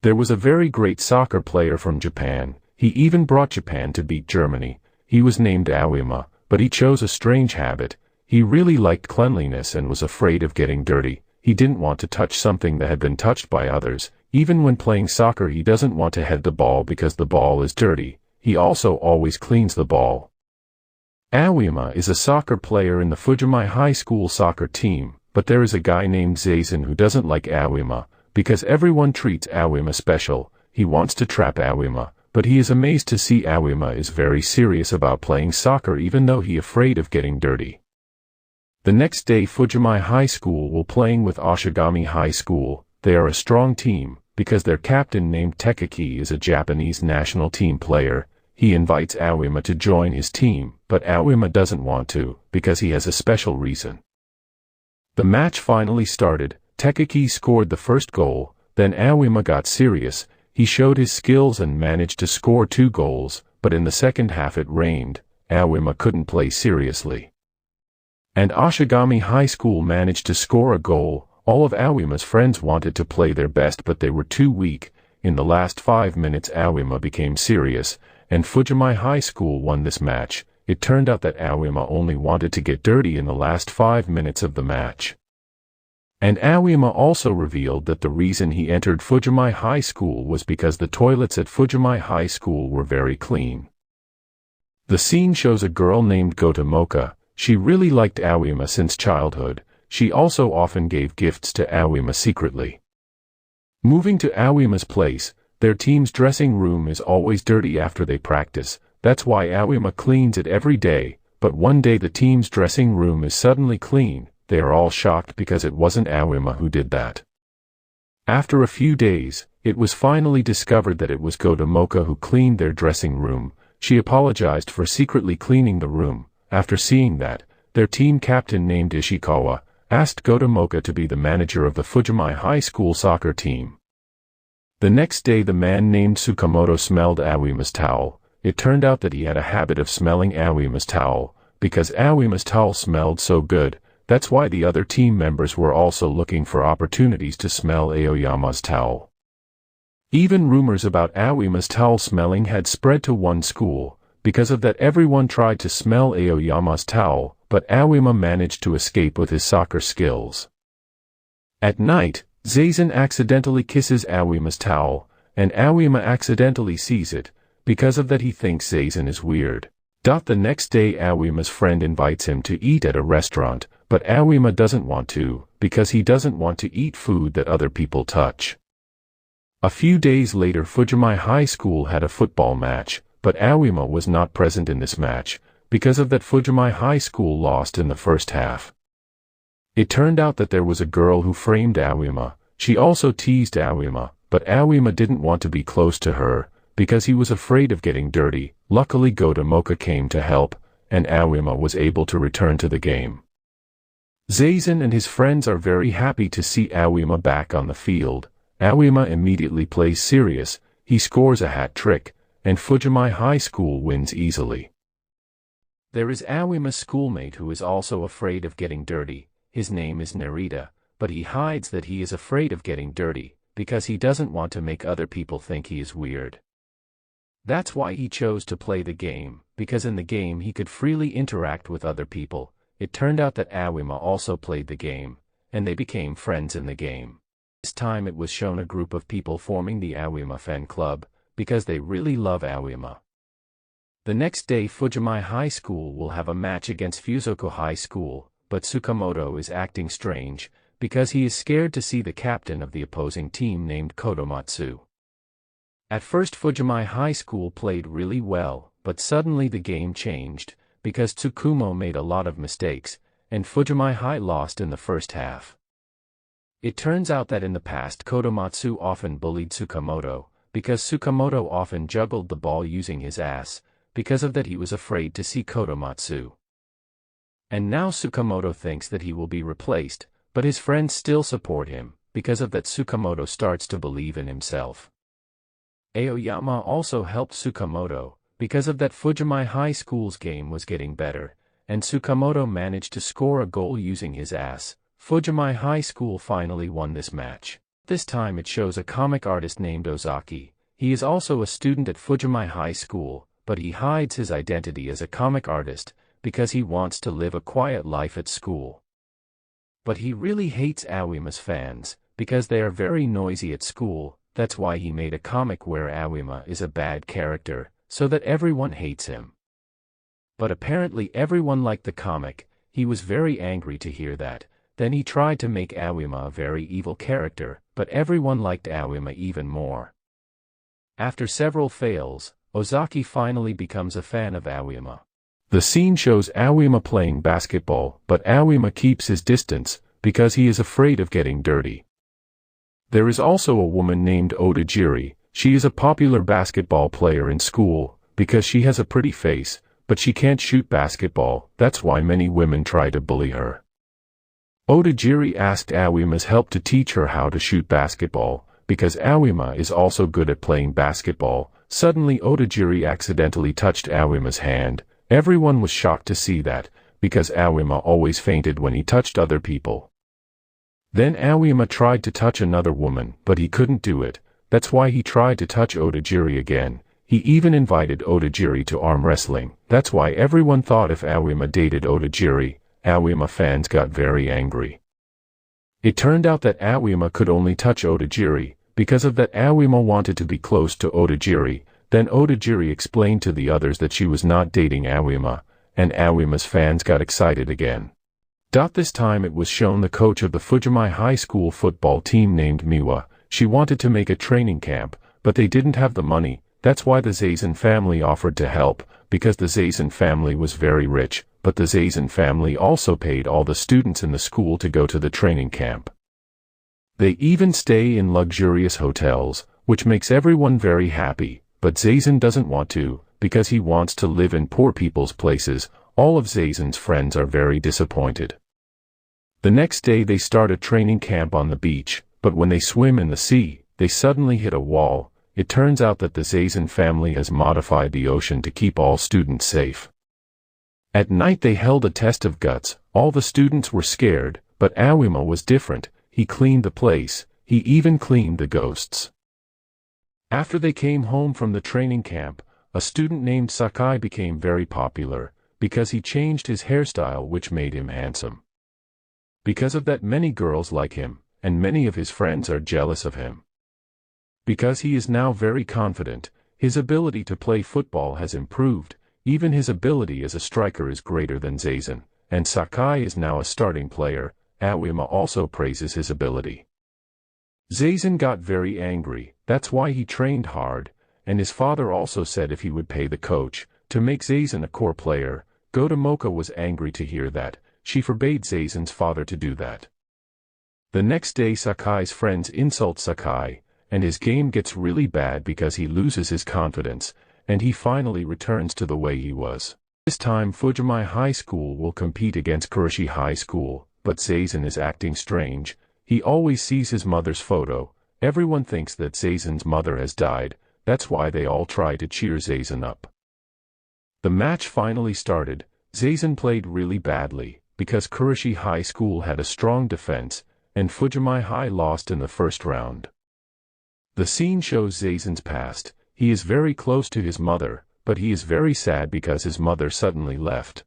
There was a very great soccer player from Japan. He even brought Japan to beat Germany. He was named Aoima, but he chose a strange habit. He really liked cleanliness and was afraid of getting dirty. He didn't want to touch something that had been touched by others. Even when playing soccer, he doesn't want to head the ball because the ball is dirty. He also always cleans the ball. Aoima is a soccer player in the Fujimai High School soccer team, but there is a guy named Zazen who doesn't like Aoima, because everyone treats Aoima special. He wants to trap Aoima, but he is amazed to see Aoima is very serious about playing soccer even though he afraid of getting dirty. The next day Fujimai High School will playing with Oshigami High School. They are a strong team, because their captain named Keppeki is a Japanese national team player. He invites Aoima to join his team, but Aoima doesn't want to, because he has a special reason. The match finally started. Keppeki scored the first goal, then Aoima got serious. He showed his skills and managed to score 2 goals, but in the second half it rained. Aoima couldn't play seriously. And Oshigami High School managed to score a goal. All of Aoima's friends wanted to play their best but they were too weak. In the last 5 minutes Aoima became serious, and Fujimai High School won this match. It turned out that Aoima only wanted to get dirty in the last 5 minutes of the match. And Aoima also revealed that the reason he entered Fujimai High School was because the toilets at Fujimai High School were very clean. The scene shows a girl named Gotomoka. She really liked Aoima since childhood. She also often gave gifts to Aoima secretly. Moving to Aoima's place, their team's dressing room is always dirty after they practice. That's why Aoima cleans it every day, but one day the team's dressing room is suddenly clean. They are all shocked because it wasn't Aoima who did that. After a few days, it was finally discovered that it was Gotomoka who cleaned their dressing room. She apologized for secretly cleaning the room. After seeing that, their team captain named Ishikawa asked Gotomoka to be the manager of the Fujimai High School soccer team. The next day the man named Tsukamoto smelled Aoima's towel. It turned out that he had a habit of smelling Aoima's towel, because Aoima's towel smelled so good. That's why the other team members were also looking for opportunities to smell Aoyama's towel. Even rumors about Aoima's towel smelling had spread to one school. Because of that everyone tried to smell Aoyama's towel, but Aoima managed to escape with his soccer skills. At night, Zazen accidentally kisses Aoima's towel, and Aoima accidentally sees it. Because of that he thinks Zazen is weird. The next day Aoima's friend invites him to eat at a restaurant, but Aoima doesn't want to, because he doesn't want to eat food that other people touch. A few days later Fujimai High School had a football match, but Aoima was not present in this match. Because of that Fujimai High School lost in the first half. It turned out that there was a girl who framed Aoima. She also teased Aoima, but Aoima didn't want to be close to her, because he was afraid of getting dirty. Luckily Gotomoka came to help, and Aoima was able to return to the game. Zazen and his friends are very happy to see Aoima back on the field. Aoima immediately plays serious, he scores a hat trick, and Fujimai High School wins easily. There is Aoima's schoolmate who is also afraid of getting dirty. His name is Narita, but he hides that he is afraid of getting dirty, because he doesn't want to make other people think he is weird. That's why he chose to play the game, because in the game he could freely interact with other people. It turned out that Aoima also played the game, and they became friends in the game. This time it was shown a group of people forming the Aoima fan club, because they really love Aoima. The next day Fujimai High School will have a match against Fusoku High School, but Tsukamoto is acting strange, because he is scared to see the captain of the opposing team named Kodomatsu. At first Fujimai High School played really well, but suddenly the game changed, because Tsukumo made a lot of mistakes, and Fujimai High lost in the first half. It turns out that in the past Kodomatsu often bullied Tsukamoto, because Tsukamoto often juggled the ball using his ass. Because of that he was afraid to see Kodomatsu. And now Tsukamoto thinks that he will be replaced, but his friends still support him. Because of that Tsukamoto starts to believe in himself. Aoyama also helped Tsukamoto. Because of that Fujimai High School's game was getting better, and Tsukamoto managed to score a goal using his ass. Fujimai High School finally won this match. This time it shows a comic artist named Ozaki. He is also a student at Fujimai High School, but he hides his identity as a comic artist because he wants to live a quiet life at school. But he really hates Aoima's fans because they are very noisy at school. That's why he made a comic where Aoima is a bad character, so that everyone hates him. But apparently everyone liked the comic. He was very angry to hear that. Then he tried to make Aoima a very evil character, but everyone liked Aoima even more. After several fails, Ozaki finally becomes a fan of Aoima. The scene shows Aoima playing basketball, but Aoima keeps his distance because he is afraid of getting dirty. There is also a woman named Otajiri. She is a popular basketball player in school because she has a pretty face, but she can't shoot basketball. That's why many women try to bully her. Otajiri asked Aoima's help to teach her how to shoot basketball, because Aoima is also good at playing basketball. Suddenly Otajiri accidentally touched Aoima's hand. Everyone was shocked to see that, because Aoima always fainted when he touched other people. Then Aoima tried to touch another woman, but he couldn't do it. That's why he tried to touch Otajiri again. He even invited Otajiri to arm wrestling. That's why everyone thought if Aoima dated Otajiri, Aoima fans got very angry. It turned out that Aoima could only touch Otajiri. Because of that, Aoima wanted to be close to Otajiri. Then Otajiri explained to the others that she was not dating Aoima, and Aoima's fans got excited again. This time it was shown the coach of the Fujimai High School football team named Miwa. She wanted to make a training camp, but they didn't have the money. That's why the Zazen family offered to help, because the Zazen family was very rich, but the Zazen family also paid all the students in the school to go to the training camp. They even stay in luxurious hotels, which makes everyone very happy, but Zazen doesn't want to, because he wants to live in poor people's places. All of Zazen's friends are very disappointed. The next day they start a training camp on the beach, but when they swim in the sea, they suddenly hit a wall. It turns out that the Zazen family has modified the ocean to keep all students safe. At night they held a test of guts. All the students were scared, but Aoima was different. He cleaned the place. He even cleaned the ghosts. After they came home from the training camp, a student named Sakai became very popular, because he changed his hairstyle, which made him handsome. Because of that, many girls like him, and many of his friends are jealous of him. Because he is now very confident, his ability to play football has improved. Even his ability as a striker is greater than Zazen, and Sakai is now a starting player. Aoima also praises his ability. Zazen got very angry. That's why he trained hard, and his father also said if he would pay the coach to make Zazen a core player. Gotomoka was angry to hear that. She forbade Zazen's father to do that. The next day Sakai's friends insult Sakai, and his game gets really bad because he loses his confidence, and he finally returns to the way he was. This time Fujimai High School will compete against Kuroshi High School, but Zazen is acting strange. He always sees his mother's photo. Everyone thinks that Zazen's mother has died. That's why they all try to cheer Zazen up. The match finally started. Zazen played really badly, because Kuroshi High School had a strong defense, and Fujimai High lost in the first round. The scene shows Zazen's past. He is very close to his mother, but he is very sad because his mother suddenly left.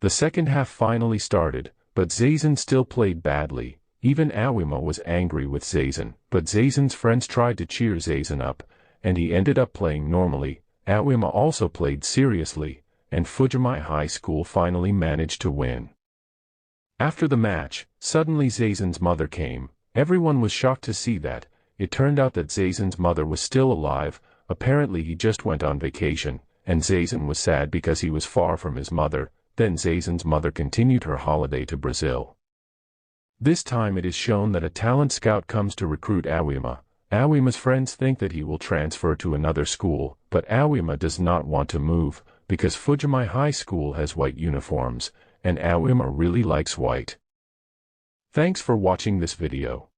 The second half finally started, but Zazen still played badly. Even Aoima was angry with Zazen, but Zazen's friends tried to cheer Zazen up, and he ended up playing normally. Aoima also played seriously, and Fujimai High School finally managed to win. After the match, suddenly Zazen's mother came. Everyone was shocked to see that. It turned out that Zazen's mother was still alive. Apparently he just went on vacation, and Zazen was sad because he was far from his mother. Then Zazen's mother continued her holiday to Brazil. This time it is shown that a talent scout comes to recruit Aoima. Aoima's friends think that he will transfer to another school, but Aoima does not want to move, because Fujimai High School has white uniforms, and Aoima really likes white. Thanks for watching this video.